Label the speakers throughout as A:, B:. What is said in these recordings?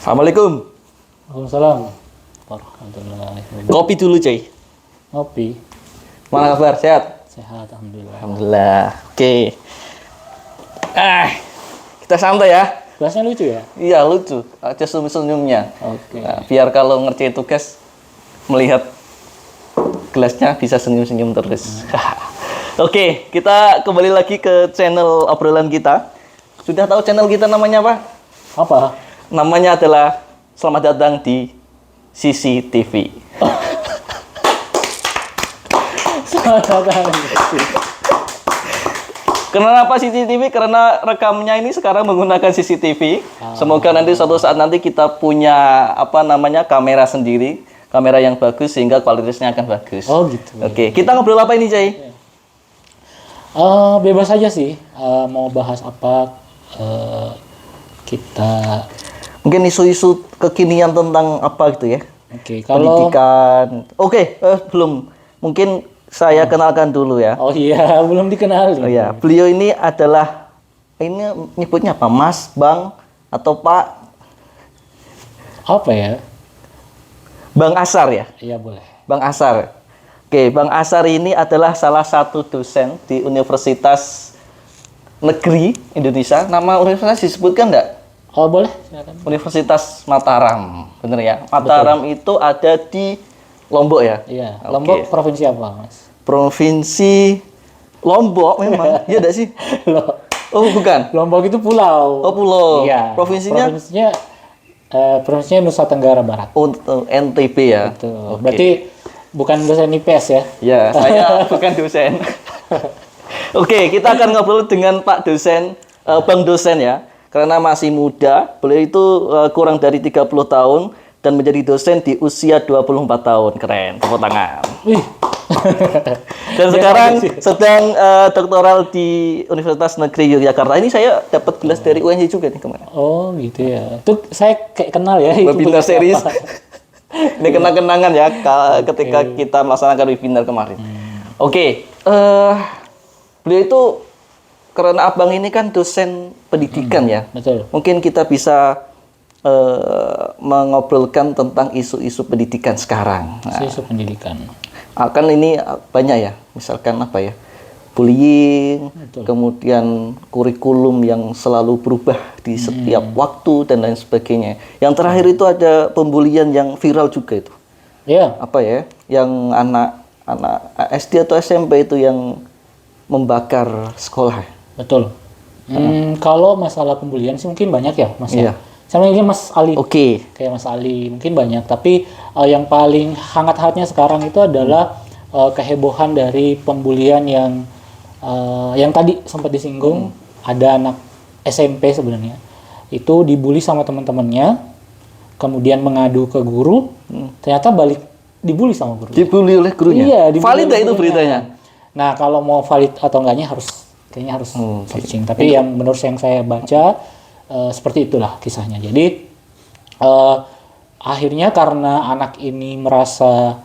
A: Assalamualaikum.
B: Waalaikumsalam warahmatullahi wabarakatuh.
A: Kopi dulu, cuy.
B: Ngopi.
A: Mana kabar? Sehat?
B: Sehat, alhamdulillah.
A: Alhamdulillah. Oke. Kita santai ya.
B: Kelasnya lucu ya?
A: Iya, lucu. Aja senyum-senyumnya.
B: Oke.
A: Nah, biar kalau ngerjain tugas melihat gelasnya bisa senyum-senyum terus. Oke, kita kembali lagi ke channel obrolan kita. Sudah tahu channel kita namanya apa?
B: Apa?
A: Namanya adalah Selamat Datang di CCTV. Kenapa CCTV? Karena rekamnya ini sekarang menggunakan CCTV. Semoga nanti suatu saat nanti kita punya kamera sendiri, kamera yang bagus sehingga kualitasnya akan bagus.
B: Oh gitu.
A: Oke, kita ngobrol apa ini, Cai?
B: Bebas aja sih. Mau bahas apa? Kita.
A: Mungkin isu-isu kekinian tentang apa gitu ya?
B: Oke, kalau
A: pendidikan. Oke, belum. Mungkin saya kenalkan dulu ya.
B: Oh iya, belum dikenal.
A: Oh ya, beliau ini adalah nyebutnya apa? Mas, Bang, atau Pak?
B: Apa ya?
A: Bang Asar ya?
B: Iya, boleh.
A: Bang Asar. Oke, Bang Asar ini adalah salah satu dosen di Universitas Negeri Indonesia. Nama universitas disebutkan enggak?
B: Oh, boleh, silakan.
A: Universitas Mataram. Bener ya? Mataram itu ada di Lombok ya?
B: Iya,
A: Oke.
B: Lombok provinsi apa, Mas?
A: Provinsi Lombok memang. Iya enggak sih?
B: Loh,
A: Oh, bukan.
B: Lombok itu pulau.
A: Oh, pulau.
B: Iya.
A: Provinsinya?
B: Provinsinya Nusa Tenggara Barat.
A: Untuk NTB ya?
B: Betul.
A: Oke.
B: Berarti bukan dosen IPS ya?
A: Ya, saya bukan dosen. Oke, kita akan ngobrol dengan Pak dosen, Bang dosen ya. Karena masih muda, beliau itu kurang dari 30 tahun dan menjadi dosen di usia 24 tahun. Keren, tepuk tangan.
B: Wih.
A: Dan sekarang sedang doktoral di Universitas Negeri Yogyakarta. Ini saya dapat gelas dari UNJ juga nih kemarin.
B: Oh gitu ya. Itu saya kayak kenal ya. Itu
A: Webinar
B: bekas
A: series.
B: apa.
A: Ini kenang-kenangan ya ketika kita melaksanakan webinar kemarin. Oke, beliau itu karena abang ini kan dosen pendidikan ya.
B: Betul.
A: Mungkin kita bisa mengobrolkan tentang isu-isu pendidikan sekarang. Nah,
B: Isu pendidikan.
A: akan ini banyak ya, misalkan apa ya, bullying,
B: Betul.
A: kemudian kurikulum yang selalu berubah di setiap waktu dan lain sebagainya. Yang terakhir itu ada pembulian yang viral juga itu.
B: Iya.
A: Apa ya, yang anak SD atau SMP itu yang membakar sekolah.
B: Betul. Kalau masalah pembulian sih mungkin banyak ya, Mas.
A: Iya.
B: Ya? Sama ini Mas Ali.
A: Oke.
B: Kayak Mas Ali mungkin banyak. Tapi yang paling hangat-hangatnya sekarang itu adalah kehebohan dari pembulian yang tadi sempat disinggung. Ada anak SMP sebenarnya. Itu dibully sama teman-temannya. Kemudian mengadu ke guru. Ternyata balik dibully sama guru.
A: Dibully oleh gurunya.
B: Iya, dibully
A: Valid nggak
B: oleh
A: itu
B: gurunya.
A: beritanya?
B: Nah, kalau mau valid atau enggaknya kayaknya harus searching. Tapi yang menurut yang saya baca seperti itulah kisahnya. Jadi akhirnya karena anak ini merasa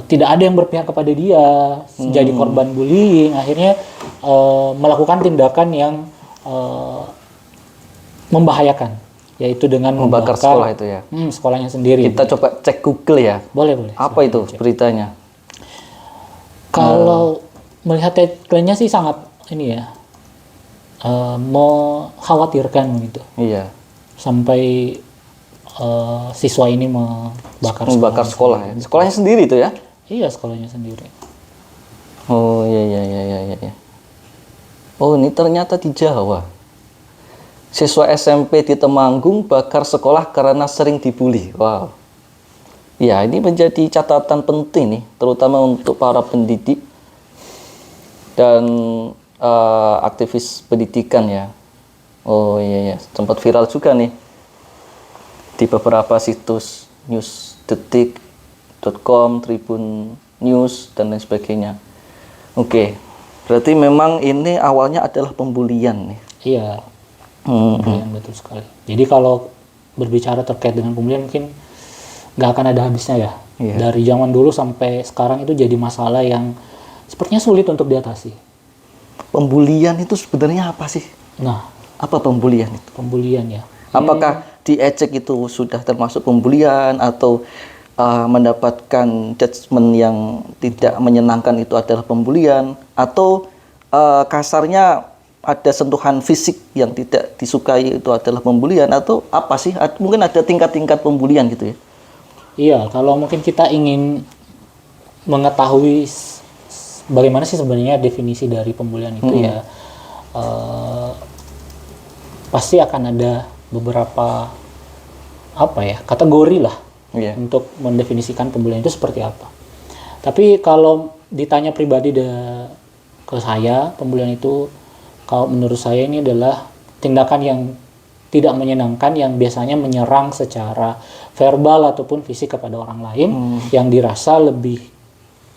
B: tidak ada yang berpihak kepada dia, jadi korban bullying, akhirnya melakukan tindakan yang membahayakan, yaitu dengan
A: Membakar sekolah itu ya.
B: Sekolahnya sendiri.
A: Kita coba cek Google ya.
B: Boleh.
A: Apa itu beritanya?
B: Kalau melihat tagline-nya sih sangat ini ya, mengkhawatirkan gitu.
A: Iya.
B: Sampai siswa ini
A: Membakar sekolah ya. Sekolahnya sendiri itu ya?
B: Iya, sekolahnya sendiri.
A: Oh iya. Oh ini ternyata di Jawa. Siswa SMP di Temanggung bakar sekolah karena sering dibully. Wow. Ya ini menjadi catatan penting nih, terutama untuk para pendidik dan aktivis pendidikan ya. Oh iya, sempat viral juga nih di beberapa situs newsdetik.com, Tribun News dan lain sebagainya. Oke, berarti memang ini awalnya adalah pembulian nih.
B: Iya, pembulian betul sekali. Jadi kalau berbicara terkait dengan pembulian mungkin nggak akan ada habisnya ya.
A: Iya.
B: Dari zaman dulu sampai sekarang itu jadi masalah yang sepertinya sulit untuk diatasi.
A: Pembulian itu sebenarnya apa sih?
B: Nah,
A: Apa pembulian itu?
B: pembulian ya.
A: Apakah diejek itu sudah termasuk pembulian, atau mendapatkan judgement yang tidak menyenangkan itu adalah pembulian, atau kasarnya ada sentuhan fisik yang tidak disukai itu adalah pembulian, atau apa sih? Mungkin ada tingkat-tingkat pembulian gitu ya.
B: Iya, kalau mungkin kita ingin mengetahui bagaimana sih sebenarnya definisi dari pembulian itu ya, pasti akan ada beberapa kategori lah untuk mendefinisikan pembulian itu seperti apa. Tapi kalau ditanya pribadi ke saya, pembulian itu kalau menurut saya ini adalah tindakan yang tidak menyenangkan yang biasanya menyerang secara verbal ataupun fisik kepada orang lain yang dirasa lebih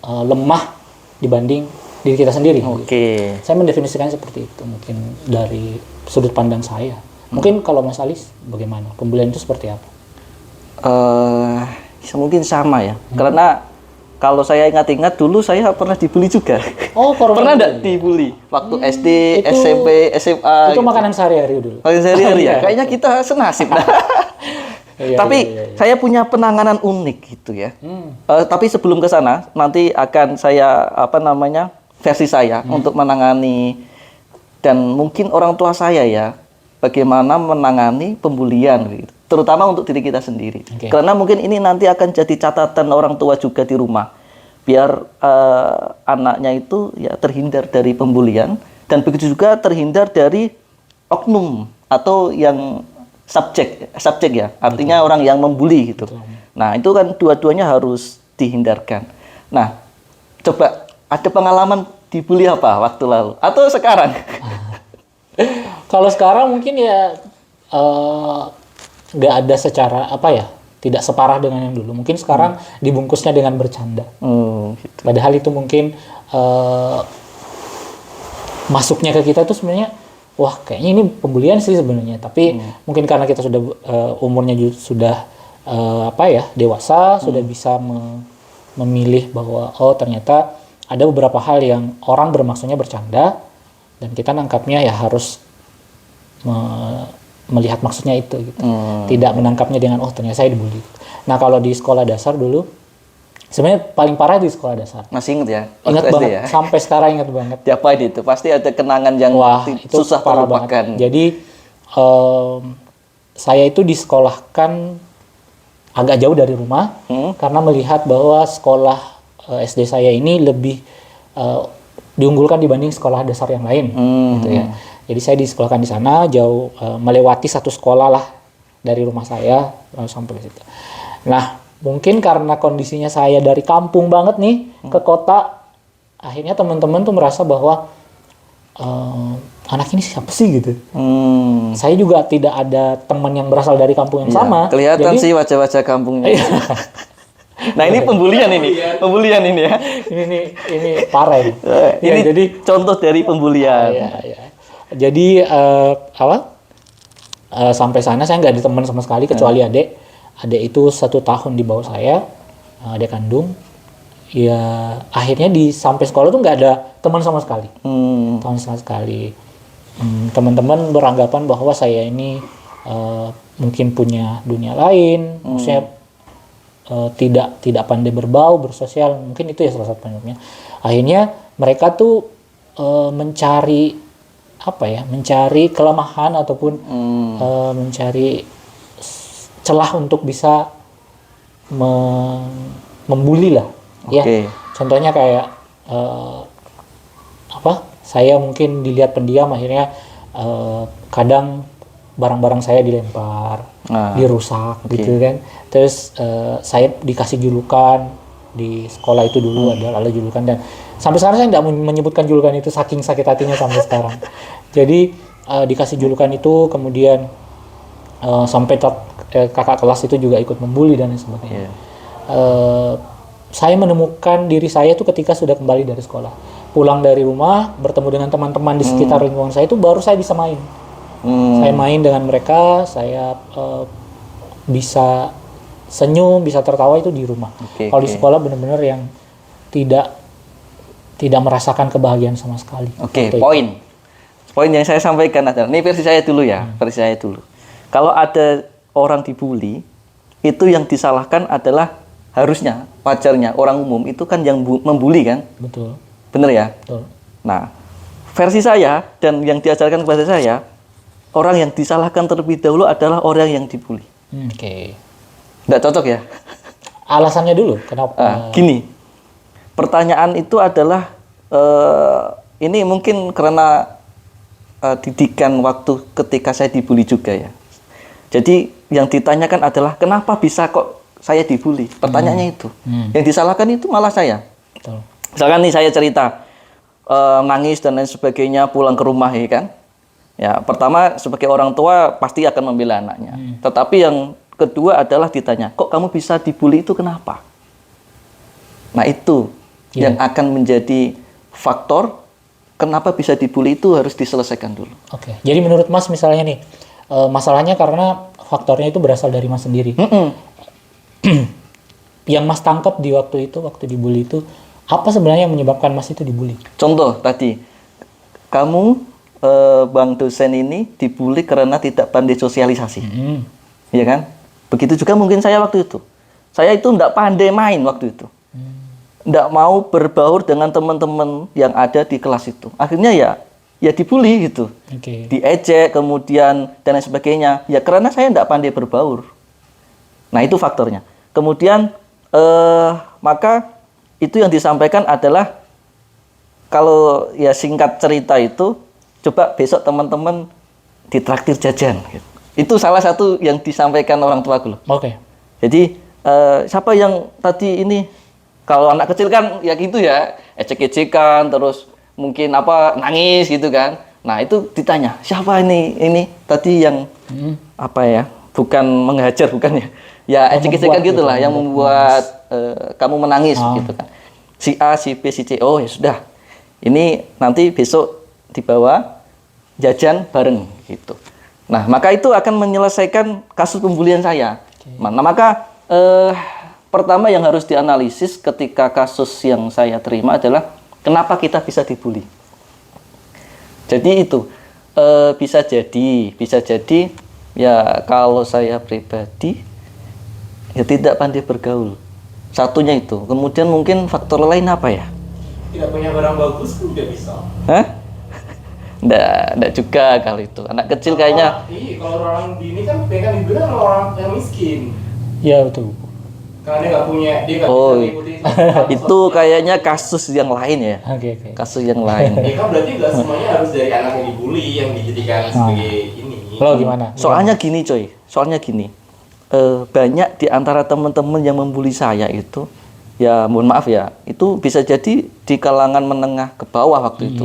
B: lemah dibanding diri kita sendiri.
A: Oke.
B: Saya mendefinisikan seperti itu mungkin dari sudut pandang saya. Mungkin kalau Mas Alis bagaimana? Pembulian itu seperti apa?
A: Mungkin sama ya. Karena kalau saya ingat-ingat dulu saya pernah dibully juga.
B: Oh,
A: pernah enggak dibully waktu SD, SMP, SMA?
B: Itu gitu. Makanan sehari-hari dulu.
A: Makanan sehari-hari ya. Kayaknya kita senasib. Tapi saya punya penanganan unik gitu ya. Tapi sebelum ke sana, nanti akan saya versi saya untuk menangani, dan mungkin orang tua saya ya, bagaimana menangani pembulian gitu. Terutama untuk diri kita sendiri. Karena mungkin ini nanti akan jadi catatan orang tua juga di rumah. Biar anaknya itu ya terhindar dari pembulian, dan begitu juga terhindar dari oknum atau yang subjek ya. Artinya orang yang membuli gitu. Nah, itu kan dua-duanya harus dihindarkan. Nah, coba ada pengalaman dibully apa waktu lalu atau sekarang?
B: Kalau sekarang mungkin ya nggak ada secara tidak separah dengan yang dulu. Mungkin sekarang dibungkusnya dengan bercanda.
A: Gitu.
B: Padahal itu mungkin masuknya ke kita itu sebenarnya, wah kayaknya ini pembulian sih sebenarnya. Tapi mungkin karena kita sudah umurnya sudah dewasa, sudah bisa memilih bahwa ternyata ada beberapa hal yang orang bermaksudnya bercanda, dan kita nangkapnya ya harus melihat maksudnya itu gitu. Tidak menangkapnya dengan ternyata saya dibully. Nah, kalau di sekolah dasar dulu sebenarnya paling parah di sekolah dasar.
A: Masih ingat ya?
B: Ingat banget ya? Sampai sekarang ingat banget.
A: Diapain itu? Pasti ada kenangan yang susah
B: parah
A: terlupakan.
B: Banget. Jadi saya itu disekolahkan agak jauh dari rumah karena melihat bahwa sekolah SD saya ini lebih diunggulkan dibanding sekolah dasar yang lain gitu ya. Jadi saya disekolahkan di sana jauh, melewati satu sekolah lah dari rumah saya lalu sampai ke situ. Nah, mungkin karena kondisinya saya dari kampung banget nih ke kota, akhirnya teman-teman tuh merasa bahwa anak ini siapa sih gitu. Saya juga tidak ada teman yang berasal dari kampung yang sama.
A: Kelihatan sih wajah-wajah kampungnya. Nah, ini pembulian ini. Pembulian ini ya.
B: Ini parah ini.
A: Ini jadi contoh dari pembulian.
B: Iya. Jadi sampai sana saya nggak ada teman sama sekali kecuali adik. Adik itu 1 tahun di bawah saya, adik kandung. Ya akhirnya sampai sekolah tuh nggak ada teman sama sekali. Teman sama sekali. Teman-teman beranggapan bahwa saya ini mungkin punya dunia lain, maksudnya tidak pandai berbau, bersosial, mungkin itu ya salah satu penyebabnya. Akhirnya mereka tuh mencari kelemahan ataupun mencari celah untuk bisa membuli lah. Ya, contohnya kayak saya mungkin dilihat pendiam, akhirnya kadang barang-barang saya dilempar, dirusak gitu kan. Terus saya dikasih julukan di sekolah itu dulu, ada julukan, dan sampai sekarang saya tidak menyebutkan julukan itu saking sakit hatinya sampai sekarang. Jadi dikasih julukan itu, kemudian sampai kakak kelas itu juga ikut membuli dan sebagainya. Saya menemukan diri saya itu ketika sudah kembali dari sekolah, pulang dari rumah, bertemu dengan teman-teman di sekitar lingkungan saya, itu baru saya bisa main. Saya main dengan mereka, saya bisa senyum, bisa tertawa itu di rumah. Kalau di sekolah benar-benar yang tidak merasakan kebahagiaan sama sekali.
A: Poin yang saya sampaikan adalah, ini versi saya dulu ya, versi saya dulu. Kalau ada orang dibully, itu yang disalahkan adalah harusnya, wajarnya orang umum itu kan yang membuli kan?
B: Betul.
A: Bener ya?
B: Betul.
A: Nah, versi saya dan yang diajarkan kepada saya, orang yang disalahkan terlebih dahulu adalah orang yang dibully.
B: Oke.
A: Nggak cocok ya?
B: Alasannya dulu, kenapa?
A: Gini, pertanyaan itu adalah, ini mungkin karena didikan waktu ketika saya dibully juga ya. Jadi yang ditanyakan adalah, kenapa bisa kok saya dibully? Pertanyaannya itu. Yang disalahkan itu malah saya.
B: Betul.
A: Misalkan nih saya cerita, nangis dan lain sebagainya, pulang ke rumah ya kan. Ya, pertama sebagai orang tua pasti akan membela anaknya. Tetapi yang kedua adalah ditanya, kok kamu bisa dibully itu kenapa? Nah itu yang akan menjadi faktor kenapa bisa dibully itu harus diselesaikan dulu.
B: Oke. Jadi menurut Mas misalnya nih, masalahnya karena faktornya itu berasal dari Mas sendiri. Yang Mas tangkap di waktu itu, waktu dibully itu, apa sebenarnya yang menyebabkan Mas itu dibully?
A: Contoh tadi, kamu Bang dosen ini dibully karena tidak pandai sosialisasi, ya kan? Begitu juga mungkin saya waktu itu. Saya itu tidak pandai main waktu itu, tidak mau berbaur dengan teman-teman yang ada di kelas itu. Akhirnya ya dibully gitu, diejek kemudian dan lain sebagainya. Ya karena saya tidak pandai berbaur. Nah itu faktornya. Kemudian maka itu yang disampaikan adalah, kalau ya singkat cerita itu, coba besok teman-teman ditraktir jajan. Gitu. Itu salah satu yang disampaikan orang tua loh.
B: Oke.
A: Jadi siapa yang tadi ini, kalau anak kecil kan ya gitu ya, ejek-ejekan, terus mungkin apa nangis gitu kan. Nah itu ditanya, siapa ini tadi yang apa ya, bukan menghajar, bukan ya. Ya ejek-ejekan gitulah yang membuat kamu menangis gitu kan. Si A, si B, si C. Oh ya sudah. Ini nanti besok dibawa jajan bareng gitu. Nah, maka itu akan menyelesaikan kasus pembulian saya. Nah, maka pertama yang harus dianalisis ketika kasus yang saya terima adalah kenapa kita bisa dibully. Jadi itu bisa jadi ya kalau saya pribadi ya tidak pandai bergaul. Satunya itu. Kemudian mungkin faktor lain apa ya?
C: Tidak punya barang bagus pun tidak bisa.
A: Hah? Nggak juga kali itu. Anak kecil kayaknya.
C: Iya, kalau orang di ini kan pengen dibilang orang yang miskin.
B: Iya betul.
C: Karena dia nggak punya, dia nggak
A: Oh,
C: bisa mengikuti
A: itu kayaknya kasus yang lain ya.
B: Oke.
A: Kasus yang lain.
C: Ya kan berarti nggak semuanya harus dari anak yang dibully yang dijadikan sebagai ini.
B: Lo gimana?
A: Soalnya gini coy, banyak di antara teman-teman yang membuli saya itu, ya mohon maaf ya, itu bisa jadi di kalangan menengah ke bawah waktu itu.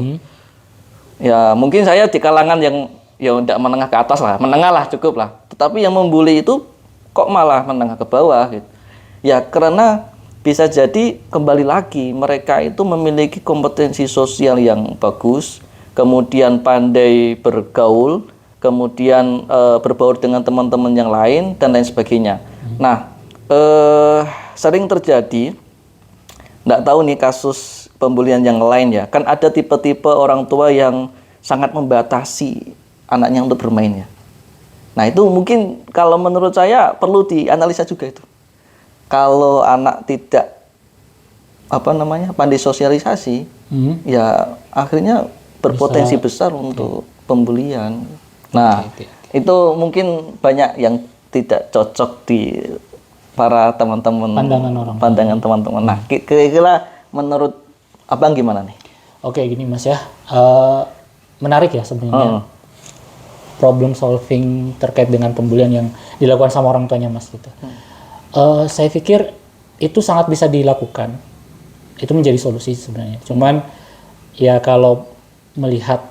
A: Ya mungkin saya di kalangan yang ya tidak menengah ke atas lah, menengah lah cukup lah. Tetapi yang membuli itu kok malah menengah ke bawah gitu. Ya karena bisa jadi kembali lagi mereka itu memiliki kompetensi sosial yang bagus, kemudian pandai bergaul, kemudian berbaur dengan teman-teman yang lain dan lain sebagainya. Nah, sering terjadi, nggak tahu nih kasus pembulian yang lain ya, kan ada tipe-tipe orang tua yang sangat membatasi anaknya untuk bermain ya. Nah itu mungkin kalau menurut saya perlu dianalisa juga itu. Kalau anak tidak pandai sosialisasi, ya akhirnya berpotensi besar untuk pembulian. Nah, itu mungkin banyak yang tidak cocok di para teman-teman, pandangan teman-teman. Nah, kira-kira menurut Abang gimana nih?
B: Oke, gini Mas ya. Menarik ya sebenarnya. Problem solving terkait dengan pembulian yang dilakukan sama orang tuanya Mas gitu. Saya pikir itu sangat bisa dilakukan. Itu menjadi solusi sebenarnya. Cuman ya kalau melihat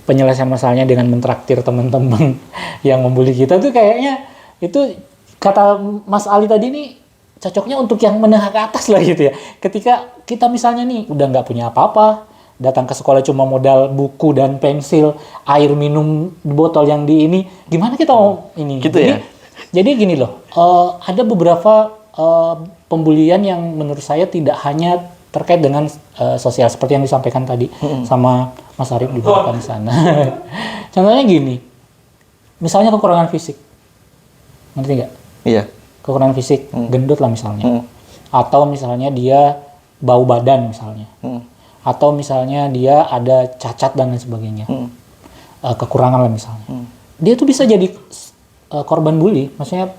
B: penyelesaian masalahnya dengan mentraktir teman-teman yang membuli kita tuh kayaknya itu kata Mas Ali tadi nih cocoknya untuk yang menengah ke atas lah gitu ya. Ketika kita misalnya nih udah nggak punya apa-apa, datang ke sekolah cuma modal buku dan pensil, air minum di botol yang di ini, gimana kita mau ini?
A: Gitu ya.
B: Jadi gini loh, ada beberapa pembulian yang menurut saya tidak hanya terkait dengan sosial seperti yang disampaikan tadi sama Mas Arif di belakang sana. Contohnya gini, misalnya kekurangan fisik. ngerti nggak?
A: Iya.
B: Kekurangan fisik, gendut lah misalnya. Atau misalnya dia bau badan misalnya. Atau misalnya dia ada cacat dan lain sebagainya. Kekurangan lah misalnya. Dia tuh bisa jadi korban bully, maksudnya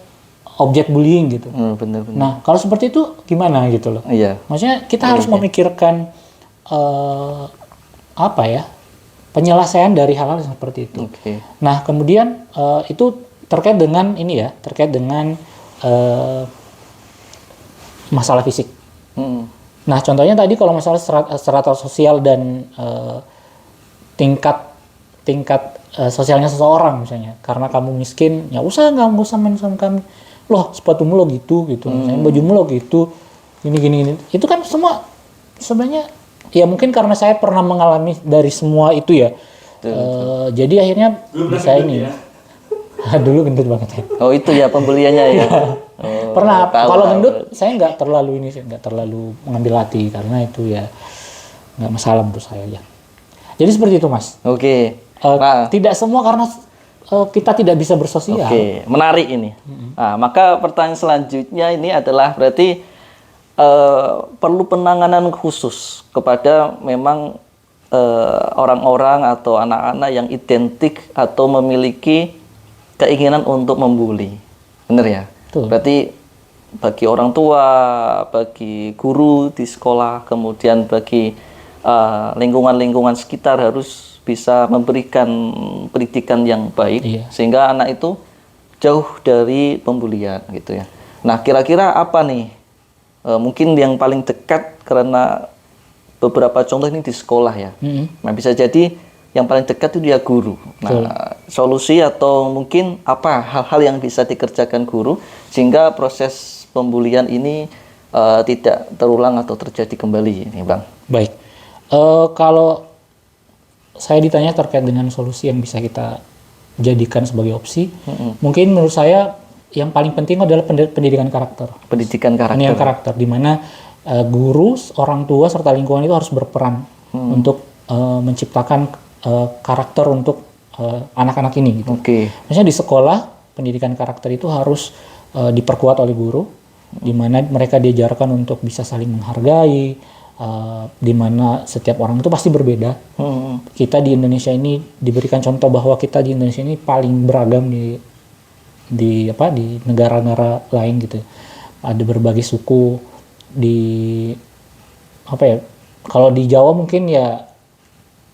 B: objek bullying gitu.
A: Bener-bener.
B: Nah, kalau seperti itu gimana gitu loh.
A: Iya.
B: Maksudnya kita harus memikirkan apa ya? Penyelesaian dari hal-hal seperti itu.
A: Oke.
B: Nah, kemudian itu terkait dengan ini ya, terkait dengan masalah fisik. Nah, contohnya tadi kalau masalah strata sosial dan tingkat sosialnya seseorang misalnya, karena kamu miskin, ya nggak usah main sama kami. Loh, sepatumu lo gitu, misalnya bajumu lo gitu, gini. Itu kan semua sebenarnya ya mungkin karena saya pernah mengalami dari semua itu ya. Jadi akhirnya bisa ini. Dulu gendut banget ya.
A: Oh itu ya pembeliannya ya. Oh,
B: Pernah. Kalau gendut saya nggak terlalu mengambil hati karena itu ya nggak masalah menurut saya ya. Jadi seperti itu Mas.
A: Oke.
B: Tidak semua karena kita tidak bisa bersosial.
A: Oke, menarik ini. Nah, maka pertanyaan selanjutnya ini adalah berarti perlu penanganan khusus kepada memang orang-orang atau anak-anak yang identik atau memiliki keinginan untuk membuli. Benar ya?
B: Betul.
A: Berarti bagi orang tua, bagi guru di sekolah, kemudian bagi lingkungan-lingkungan sekitar harus bisa memberikan pendidikan yang baik, sehingga anak itu jauh dari pembulian gitu ya. Nah, kira-kira apa nih mungkin yang paling dekat, karena beberapa contoh ini di sekolah ya. Nah, bisa jadi yang paling dekat itu dia guru. Nah, solusi atau mungkin apa hal-hal yang bisa dikerjakan guru sehingga proses pembulian ini tidak terulang atau terjadi kembali ini, Bang.
B: Baik. Kalau saya ditanya terkait dengan solusi yang bisa kita jadikan sebagai opsi, mungkin menurut saya yang paling penting adalah pendidikan karakter.
A: Pendidikan
B: karakter, di mana guru, orang tua serta lingkungan itu harus berperan untuk menciptakan karakter untuk anak-anak ini. Gitu. Misalnya di sekolah pendidikan karakter itu harus diperkuat oleh guru, di mana mereka diajarkan untuk bisa saling menghargai. Di mana setiap orang itu pasti berbeda. Kita di Indonesia ini diberikan contoh bahwa kita di Indonesia ini paling beragam di negara-negara lain gitu. Ada berbagai suku kalau di Jawa mungkin ya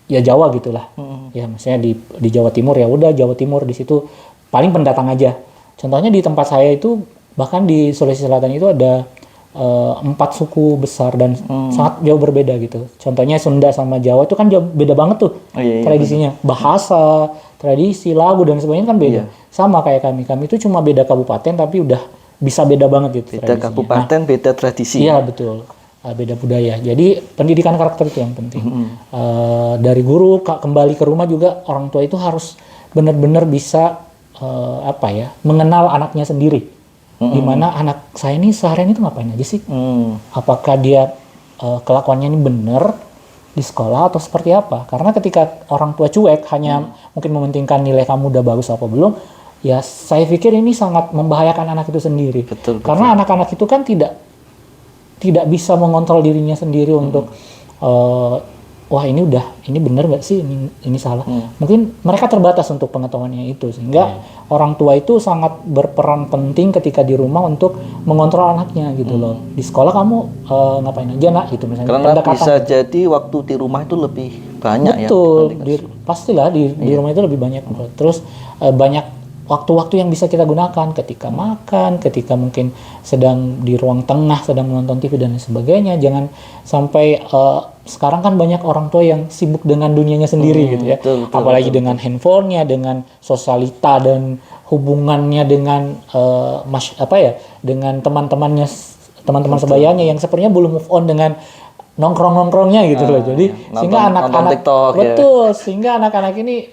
B: Jawa gitulah. Ya maksudnya di Jawa Timur ya udah Jawa Timur, di situ paling pendatang aja. Contohnya di tempat saya itu bahkan di Sulawesi Selatan itu ada 4 suku besar dan sangat jauh berbeda gitu. Contohnya Sunda sama Jawa itu kan jauh beda banget tuh tradisinya, bahasa, tradisi, lagu dan sebagainya kan beda. Sama kayak kami itu cuma beda kabupaten tapi udah bisa beda banget gitu.
A: Beda kabupaten, beda tradisi.
B: Iya betul, beda budaya. Jadi pendidikan karakter itu yang penting. Dari guru kembali ke rumah juga orang tua itu harus benar-benar bisa mengenal anaknya sendiri. Gimana anak saya ini seharian itu ngapain aja sih? Apakah dia kelakuannya ini benar di sekolah atau seperti apa? Karena ketika orang tua cuek hanya mungkin mementingkan nilai kamu udah bagus apa belum, ya saya pikir ini sangat membahayakan anak itu sendiri.
A: Betul.
B: Karena anak-anak itu kan tidak bisa mengontrol dirinya sendiri untuk wah ini benar nggak sih, ini salah. Mungkin mereka terbatas untuk pengetahuannya itu, sehingga orang tua itu sangat berperan penting ketika di rumah untuk mengontrol anaknya gitu loh. Di sekolah kamu ngapain aja nak gitu misalnya.
A: Karena bisa jadi waktu di rumah itu lebih banyak.
B: Betul, pastilah di rumah itu lebih banyak. Terus banyak waktu-waktu yang bisa kita gunakan ketika makan, ketika mungkin sedang di ruang tengah, sedang menonton TV dan sebagainya. Jangan sampai sekarang kan banyak orang tua yang sibuk dengan dunianya sendiri gitu ya.
A: Betul,
B: apalagi dengan handphonenya, dengan sosialita dan hubungannya dengan dengan teman-temannya, teman-teman sebayanya yang sepertinya belum move on dengan nongkrong-nongkrongnya gitu loh. Jadi sehingga anak-anak sehingga anak-anak ini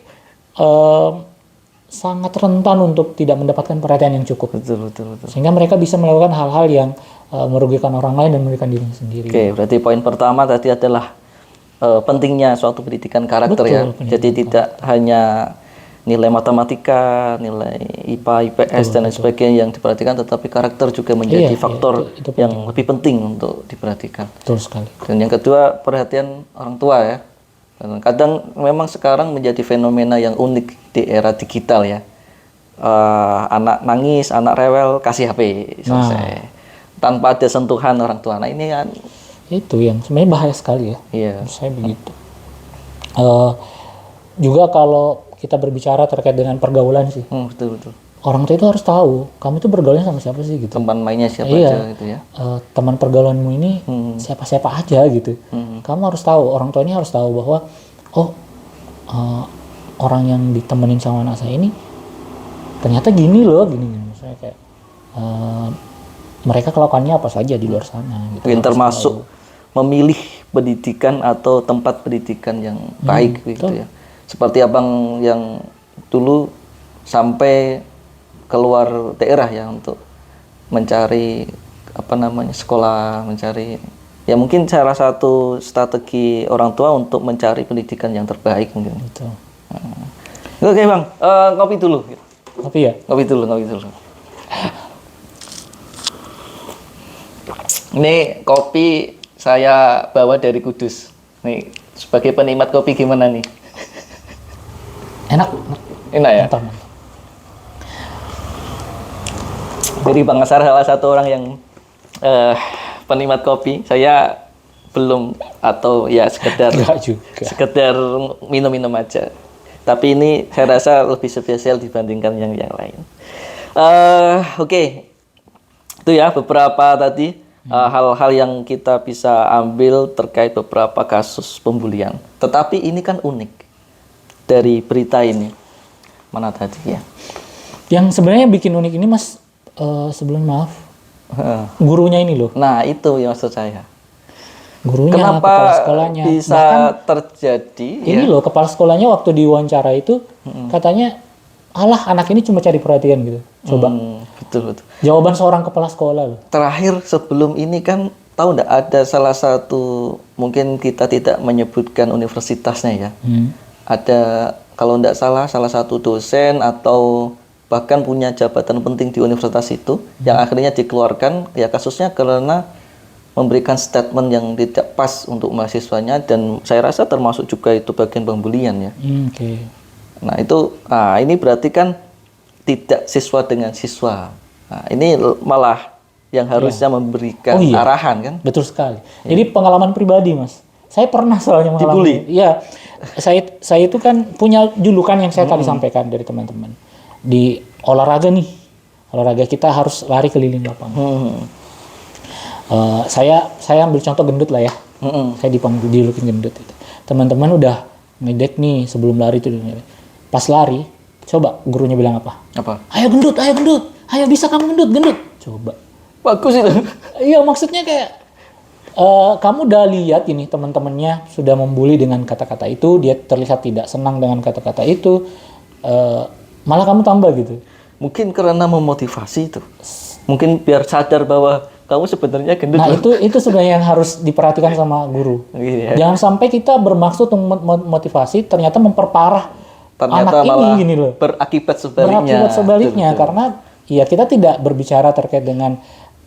B: sangat rentan untuk tidak mendapatkan perhatian yang cukup.
A: Betul.
B: Sehingga mereka bisa melakukan hal-hal yang merugikan orang lain dan merugikan dirinya sendiri.
A: Berarti poin pertama tadi adalah pentingnya suatu pendidikan karakter. Betul, ya. Jadi tidak hanya nilai matematika, nilai IPA, IPS dan lain sebagainya yang diperhatikan, tetapi karakter juga menjadi
B: Iya,
A: faktor
B: itu
A: yang lebih penting untuk diperhatikan.
B: Betul sekali.
A: Dan yang kedua, perhatian orang tua ya. Dan kadang memang sekarang menjadi fenomena yang unik di era digital ya. Anak nangis, anak rewel, kasih HP, selesai. Tanpa ada sentuhan orang tua. Nah ini kan,
B: Itu yang sebenarnya bahaya sekali ya.
A: iya.
B: Menurut saya begitu. Juga kalau kita berbicara terkait dengan pergaulan sih,
A: Betul betul.
B: orang tua itu harus tahu kamu itu bergaulnya sama siapa sih gitu.
A: Teman mainnya siapa
B: Iya.
A: aja gitu ya.
B: Teman pergaulanmu ini siapa-siapa aja gitu. Kamu harus tahu, orang tua ini harus tahu bahwa orang yang ditemenin sama anak saya ini ternyata gini loh, gini. Misalnya kayak mereka kelakuannya apa saja di luar sana. Gitu.
A: Mungkin
B: Harus
A: termasuk
B: tahu.
A: memilih pendidikan atau tempat pendidikan yang baik gitu ya. Seperti abang yang dulu sampai keluar daerah ya untuk mencari sekolah, mencari ya mungkin salah satu strategi orang tua untuk mencari pendidikan yang terbaik mungkin.
B: Betul.
A: Oke bang, ngopi dulu.
B: Tapi ya,
A: Ngopi dulu. Ini kopi saya bawa dari Kudus. Nih sebagai penikmat kopi gimana nih?
B: enak.
A: Enak ya?
B: Mantap, mantap.
A: Jadi Bang Asar salah satu orang yang penikmat kopi. Saya belum, atau ya sekedar
B: Enggak juga.
A: sekedar minum-minum aja. Tapi ini saya rasa lebih spesial dibandingkan yang lain. Oke. Itu ya beberapa tadi hal-hal yang kita bisa ambil terkait beberapa kasus pembulian. Tetapi ini kan unik dari berita ini. Mana tadi ya?
B: Yang sebenarnya bikin unik ini Mas, sebelum maaf, gurunya ini loh.
A: Nah itu yang maksud saya.
B: Gurunya,
A: Kenapa
B: kepala sekolahnya.
A: bisa
B: Bahkan
A: terjadi?
B: ini loh, kepala sekolahnya waktu diwawancara itu katanya, alah anak ini cuma cari perhatian gitu. Coba.
A: Betul.
B: Jawaban seorang kepala sekolah loh.
A: Terakhir sebelum ini kan tahu nggak ada salah satu, mungkin kita tidak menyebutkan universitasnya ya. Ada kalau nggak salah satu dosen atau bahkan punya jabatan penting di universitas itu yang akhirnya dikeluarkan ya kasusnya karena memberikan statement yang tidak pas untuk mahasiswanya, dan saya rasa termasuk juga itu bagian pembulian ya.
B: Oke.
A: Nah itu, ini berarti kan tidak siswa dengan siswa. Nah, ini malah yang harusnya memberikan arahan kan?
B: Betul sekali. Jadi pengalaman pribadi Mas. Saya pernah soalnya mengalami. Iya. Saya itu kan punya julukan yang saya tadi sampaikan dari teman-teman. Di olahraga nih. Olahraga kita harus lari keliling lapangan. Saya ambil contoh gendut lah ya. Saya dijulukin gendut itu. Teman-teman udah ngedek nih sebelum lari itu. Pas lari, coba gurunya bilang apa?
A: Apa?
B: Ayo gendut, ayo bisa kamu gendut. Coba.
A: Bagus itu.
B: Iya maksudnya kayak kamu udah lihat ini teman-temannya sudah membuli dengan kata-kata itu, dia terlihat tidak senang dengan kata-kata itu, malah kamu tambah gitu.
A: Mungkin karena memotivasi itu. Mungkin biar sadar bahwa kamu sebenarnya gendut.
B: Nah itu sebenarnya yang harus diperhatikan sama guru.
A: Iya.
B: Jangan sampai kita bermaksud untuk motivasi ternyata memperparah
A: Ternyata
B: anak
A: malah
B: ini gini loh.
A: berakibat sebaliknya.
B: Berakibat sebaliknya.
A: Betul.
B: Karena ya kita tidak berbicara terkait dengan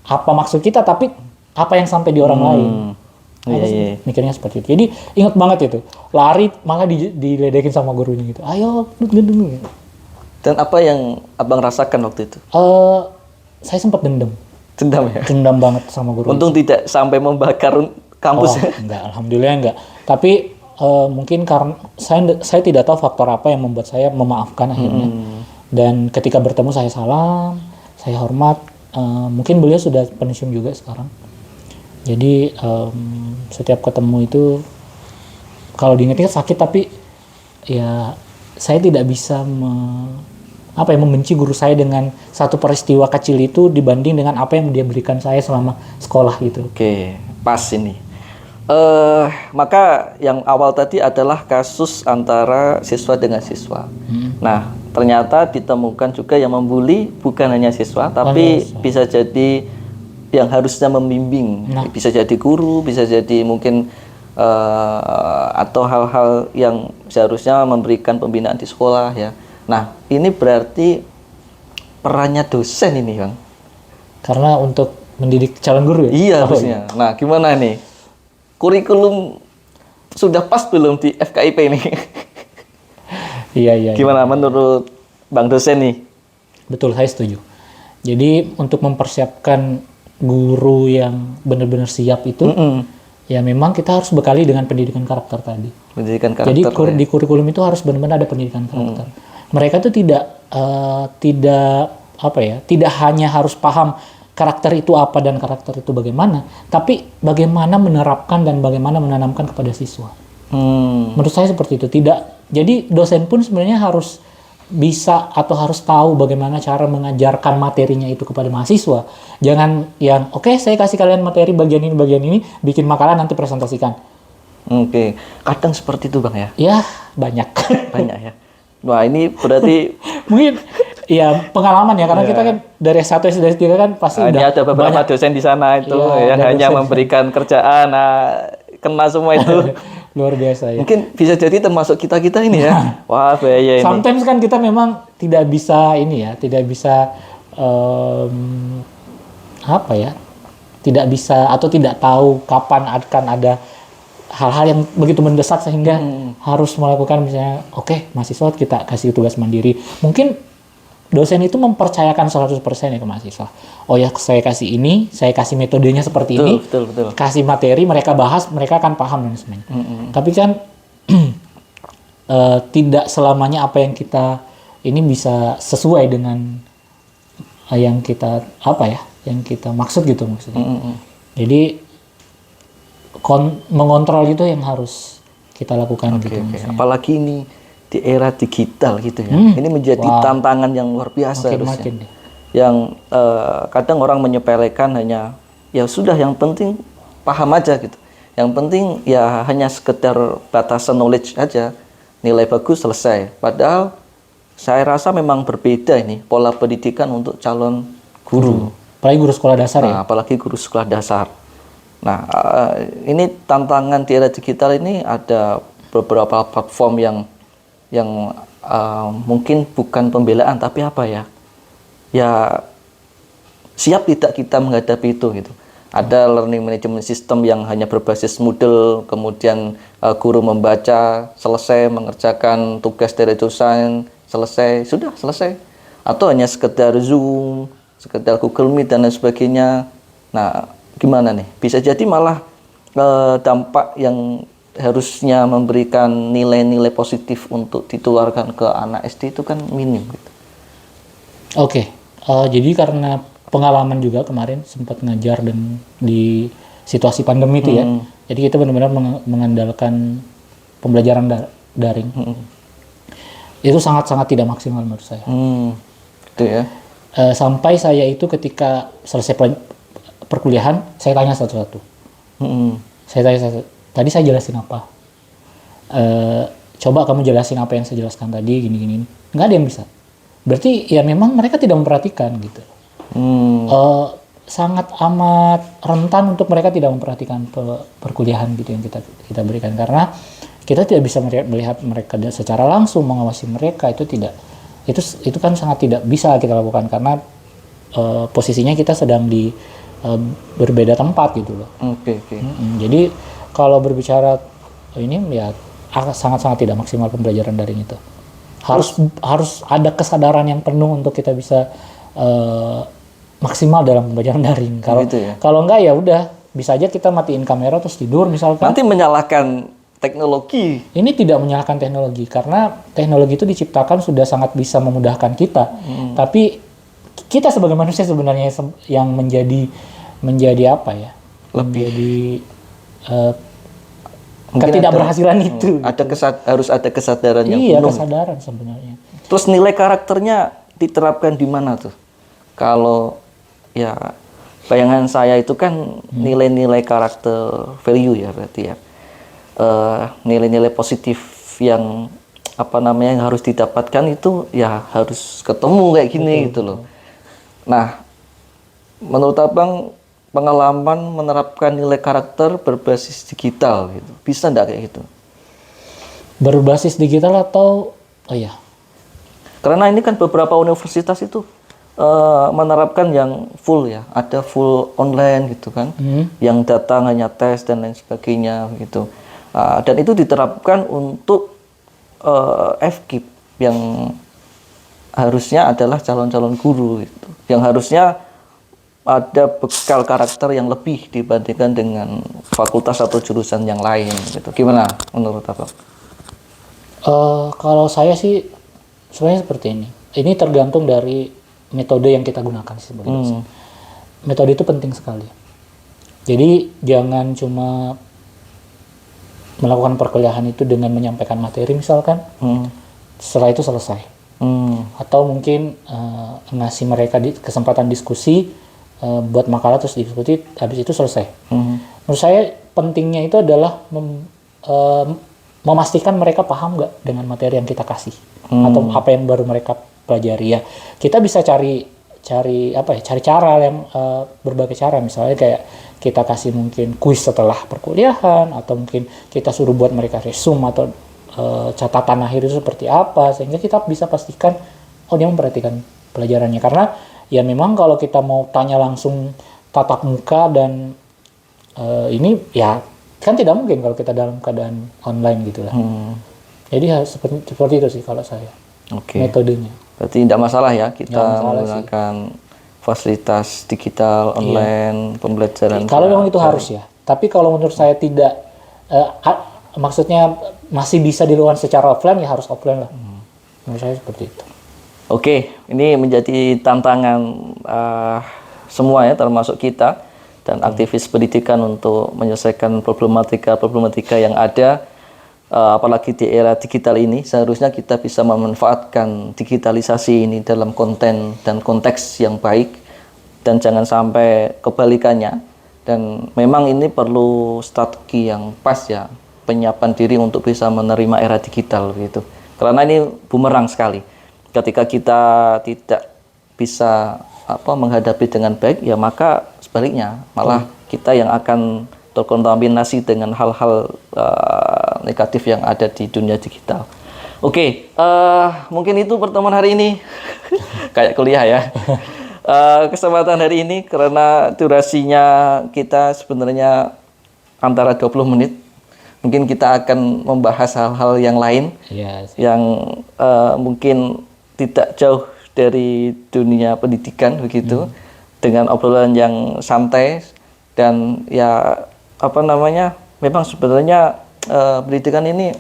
B: apa maksud kita, tapi apa yang sampai di orang lain.
A: Iya.
B: Mikirnya seperti itu. Jadi ingat banget itu. Lari malah diledekin sama gurunya gitu. Ayo gendut.
A: Dan apa yang abang rasakan waktu itu?
B: Saya sempat dendam.
A: Dendam ya?
B: Dendam banget sama guru.
A: Untung tidak sampai membakar kampus.
B: Enggak, alhamdulillah enggak. Tapi mungkin karena saya tidak tahu faktor apa yang membuat saya memaafkan akhirnya. Dan ketika bertemu saya salam, saya hormat. Mungkin beliau sudah pensiun juga sekarang. Jadi setiap ketemu itu kalau diingat-ingat sakit, tapi ya saya tidak bisa membenci guru saya dengan satu peristiwa kecil itu dibanding dengan apa yang dia berikan saya selama sekolah gitu.
A: Oke, pas ini. Maka yang awal tadi adalah kasus antara siswa dengan siswa. Nah, ternyata ditemukan juga yang membuli bukan hanya siswa, tapi bisa jadi yang harusnya membimbing. Bisa jadi guru, bisa jadi mungkin atau hal-hal yang seharusnya memberikan pembinaan di sekolah ya. Nah, ini berarti perannya dosen ini, Bang.
B: Karena untuk mendidik calon guru ya?
A: Iya,
B: Oh,
A: harusnya. Nah, gimana nih? Kurikulum sudah pas belum di FKIP ini?
B: Iya, iya.
A: Gimana menurut Bang dosen nih?
B: Betul, saya setuju. Jadi untuk mempersiapkan guru yang benar-benar siap itu, ya memang kita harus bekali dengan pendidikan karakter tadi.
A: Pendidikan
B: Jadi
A: karakter.
B: di kurikulum itu harus benar-benar ada pendidikan karakter. Mereka tuh tidak hanya harus paham karakter itu apa dan karakter itu bagaimana, tapi bagaimana menerapkan dan bagaimana menanamkan kepada siswa. Menurut saya seperti itu. Jadi dosen pun sebenarnya harus bisa atau harus tahu bagaimana cara mengajarkan materinya itu kepada mahasiswa. Jangan yang oke, saya kasih kalian materi bagian ini, bikin makalah nanti presentasikan.
A: Oke, kadang seperti itu Bang ya?
B: Ya, banyak.
A: Banyak ya? Wah, ini berarti
B: Mungkin ya pengalaman ya, karena kita kan dari S1 S2 S3 kan pasti
A: ini
B: udah
A: ada beberapa dosen di sana itu
B: Iya,
A: yang
B: ada
A: hanya
B: dosen.
A: memberikan kerjaan, kena semua itu.
B: luar biasa ya.
A: Mungkin bisa jadi termasuk kita-kita ini ya. Wah, bahaya ini.
B: Sometimes kan kita memang tidak bisa tidak bisa tidak bisa atau tidak tahu kapan akan ada hal-hal yang begitu mendesak sehingga harus melakukan misalnya, oke, mahasiswa kita kasih tugas mandiri. Mungkin dosen itu mempercayakan 100% ya ke mahasiswa. Oh ya, saya kasih ini, saya kasih metodenya seperti ini,
A: Betul.
B: kasih materi, mereka bahas, mereka akan paham dan sebagainya. Tapi kan tidak selamanya apa yang kita ini bisa sesuai dengan yang kita yang kita maksud gitu maksudnya. Jadi mengontrol itu yang harus kita lakukan gitu.
A: Oke. Apalagi ini di era digital gitu ya. Ini menjadi tantangan yang luar biasa harusnya.
B: Makin deh.
A: Yang kadang orang menyepelekan hanya ya sudah, yang penting paham aja gitu. Yang penting ya hanya sekedar batasan knowledge aja, nilai bagus selesai. Padahal saya rasa memang berbeda ini pola pendidikan untuk calon guru.
B: Apalagi guru sekolah dasar ya.
A: Nah, apalagi guru sekolah dasar. Nah, ini tantangan di era digital ini ada beberapa platform yang mungkin bukan pembelaan tapi apa ya? Ya siap tidak kita menghadapi itu gitu. Ada learning management system yang hanya berbasis Moodle, kemudian guru membaca, selesai mengerjakan tugas dari dosen, selesai. Atau hanya sekedar Zoom, sekedar Google Meet dan lain sebagainya. Nah, gimana nih? Bisa jadi malah dampak yang harusnya memberikan nilai-nilai positif untuk ditularkan ke anak SD itu kan minim gitu.
B: Oke. Jadi karena pengalaman juga kemarin sempat ngajar dan di situasi pandemi itu ya. Jadi kita benar-benar mengandalkan pembelajaran daring. Itu sangat-sangat tidak maksimal menurut saya.
A: Gitu ya.
B: Sampai saya itu ketika selesai perkuliahan, saya tanya satu-satu. Saya tanya tadi saya jelasin apa? Coba kamu jelasin apa yang saya jelaskan tadi, gini-gini. Nggak ada yang bisa. Berarti ya memang mereka tidak memperhatikan gitu. Sangat amat rentan untuk mereka tidak memperhatikan perkuliahan gitu yang kita berikan, karena kita tidak bisa melihat mereka secara langsung, mengawasi mereka itu kan sangat tidak bisa kita lakukan karena posisinya kita sedang di berbeda tempat gitu loh.
A: Oke.
B: Jadi kalau berbicara ini ya sangat-sangat tidak maksimal pembelajaran daring itu. Harus ada kesadaran yang penuh untuk kita bisa maksimal dalam pembelajaran daring. Kalau enggak ya udah, bisa aja kita matiin kamera terus tidur misalkan.
A: Nanti menyalahkan teknologi.
B: Ini tidak menyalahkan teknologi karena teknologi itu diciptakan sudah sangat bisa memudahkan kita. Tapi kita sebagai manusia sebenarnya yang menjadi apa ya? Menjadi ketidakberhasilan itu.
A: Harus ada kesadaran yang
B: Iya,
A: penuh.
B: kesadaran sebenarnya.
A: Terus nilai karakternya diterapkan di mana tuh? Kalau ya bayangan saya itu kan nilai-nilai karakter value ya berarti ya. Nilai-nilai positif yang yang harus didapatkan itu ya harus ketemu kayak gini gitu loh. Nah, menurut Abang pengalaman menerapkan nilai karakter berbasis digital gitu, bisa enggak kayak gitu?
B: Berbasis digital atau
A: Karena ini kan beberapa universitas itu menerapkan yang full ya, ada full online gitu kan, yang datang hanya tes dan lain sebagainya gitu. Dan itu diterapkan untuk FKIP yang harusnya adalah calon-calon guru gitu, yang harusnya ada bekal karakter yang lebih dibandingkan dengan fakultas atau jurusan yang lain gitu. Gimana menurut Abang?
B: Kalau saya sih sebenarnya seperti ini. Ini tergantung dari metode yang kita gunakan sih sebagai dosen. Metode itu penting sekali. Jadi jangan cuma melakukan perkuliahan itu dengan menyampaikan materi misalkan, setelah itu selesai. Atau mungkin ngasih mereka kesempatan diskusi, buat makalah terus diskusi, habis itu selesai. Menurut saya pentingnya itu adalah memastikan mereka paham nggak dengan materi yang kita kasih, atau apa yang baru mereka pelajari ya. Kita bisa cari cara yang berbagai cara, misalnya kayak kita kasih mungkin kuis setelah perkuliahan, atau mungkin kita suruh buat mereka resume atau catatan akhir itu seperti apa, sehingga kita bisa pastikan dia memperhatikan pelajarannya. Karena ya memang kalau kita mau tanya langsung tatap muka dan ini ya kan tidak mungkin kalau kita dalam keadaan online gitu lah. Jadi seperti itu sih kalau saya. Metodenya.
A: Berarti tidak masalah ya kita menggunakan fasilitas digital online, pembelajaran.
B: Kalau memang itu harus ya. Tapi kalau menurut saya tidak, maksudnya masih bisa dilakukan secara offline ya harus offline lah. Menurut saya seperti itu.
A: Oke, ini menjadi tantangan semua ya, termasuk kita dan aktivis pendidikan untuk menyelesaikan problematika yang ada, apalagi di era digital ini. Seharusnya kita bisa memanfaatkan digitalisasi ini dalam konten dan konteks yang baik, dan jangan sampai kebalikannya. Dan memang ini perlu strategi yang pas ya, penyiapan diri untuk bisa menerima era digital gitu. Karena ini bumerang sekali. Ketika kita tidak bisa menghadapi dengan baik, ya maka sebaliknya malah kita yang akan terkontaminasi dengan hal-hal negatif yang ada di dunia digital. Oke, mungkin itu pertemuan hari ini. Kayak kuliah ya. Kesempatan hari ini karena durasinya kita sebenarnya antara 20 menit. Mungkin kita akan membahas hal-hal yang lain yang mungkin tidak jauh dari dunia pendidikan begitu, dengan obrolan yang santai dan ya memang sebenarnya pendidikan ini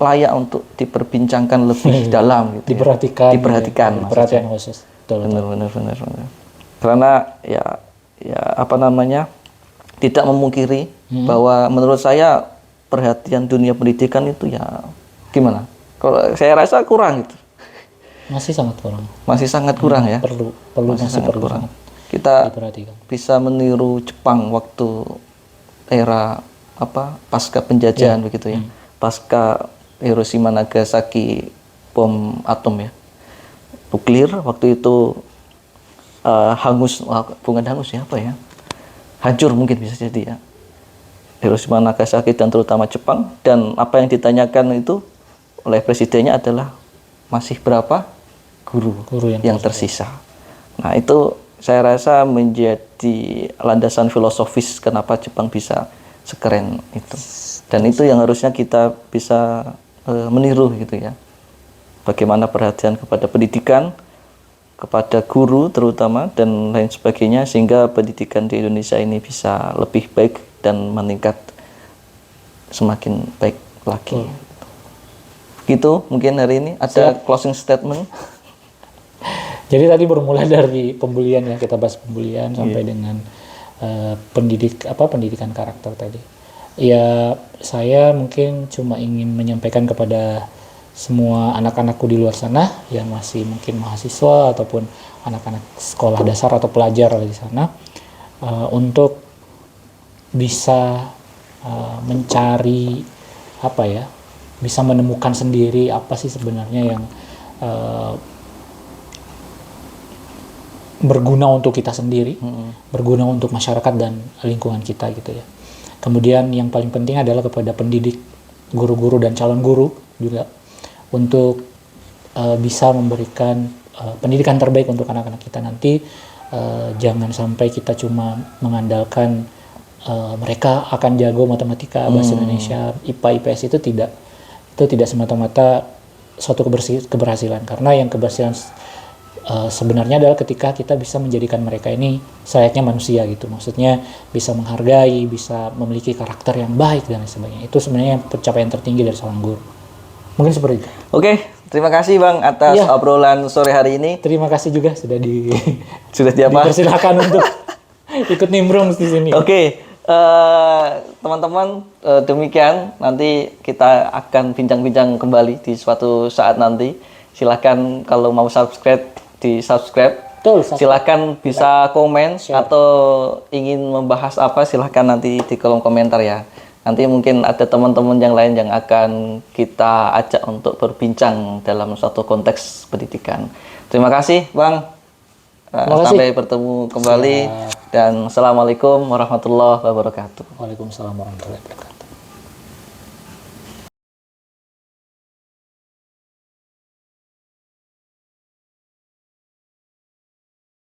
A: layak untuk diperbincangkan lebih dalam gitu. Diperhatikan
B: perhatian khusus.
A: Benar. Karena tidak memungkiri bahwa menurut saya perhatian dunia pendidikan itu ya gimana? Kalau saya rasa kurang gitu.
B: Masih sangat kurang
A: ya.
B: Perlu
A: Kurang. Kita
B: diperhatikan.
A: bisa meniru Jepang waktu era pasca penjajahan begitu ya. Pasca Hiroshima Nagasaki bom atom ya. Nuklir waktu itu hancur mungkin bisa jadi ya. Hiroshima Nagasaki dan terutama Jepang, dan apa yang ditanyakan itu oleh presidennya adalah masih berapa guru yang tersisa. Nah, itu saya rasa menjadi landasan filosofis kenapa Jepang bisa sekeren itu. Dan itu yang harusnya kita bisa meniru gitu ya. Bagaimana perhatian kepada pendidikan, kepada guru terutama, dan lain sebagainya, sehingga pendidikan di Indonesia ini bisa lebih baik dan meningkat semakin baik lagi. Gitu mungkin hari ini. Ada closing statement?
B: Jadi tadi bermula dari pembulian ya, kita bahas pembulian sampai dengan pendidikan karakter tadi. Ya, saya mungkin cuma ingin menyampaikan kepada semua anak-anakku di luar sana yang masih mungkin mahasiswa ataupun anak-anak sekolah dasar atau pelajar di sana, untuk bisa mencari bisa menemukan sendiri apa sih sebenarnya yang berguna untuk kita sendiri, berguna untuk masyarakat dan lingkungan kita gitu ya. Kemudian yang paling penting adalah kepada pendidik, guru-guru dan calon guru juga, untuk bisa memberikan pendidikan terbaik untuk anak-anak kita nanti. Jangan sampai kita cuma mengandalkan mereka akan jago matematika, bahasa Indonesia, IPA, IPS itu tidak semata-mata suatu keberhasilan, karena yang keberhasilan sebenarnya adalah ketika kita bisa menjadikan mereka ini selayaknya manusia gitu, maksudnya bisa menghargai, bisa memiliki karakter yang baik dan lain sebagainya. Itu sebenarnya pencapaian tertinggi dari seorang guru. Mungkin seperti itu.
A: Oke, terima kasih Bang atas
B: Iya.
A: obrolan sore hari ini.
B: Terima kasih juga sudah
A: Sudah
B: dipersilakan untuk ikut nimbrung di sini.
A: Oke, teman-teman, demikian nanti kita akan bincang-bincang kembali di suatu saat nanti. Silahkan kalau mau subscribe di subscribe.
B: Betul, subscribe.
A: Silahkan bisa komen
B: Share.
A: atau ingin membahas apa, silahkan nanti di kolom komentar ya. Nanti mungkin ada teman-teman yang lain yang akan kita ajak untuk berbincang dalam suatu konteks pendidikan. Terima kasih Bang.
B: Terima kasih.
A: Sampai bertemu kembali dan assalamualaikum warahmatullahi wabarakatuh.
B: Waalaikumsalam warahmatullahi wabarakatuh.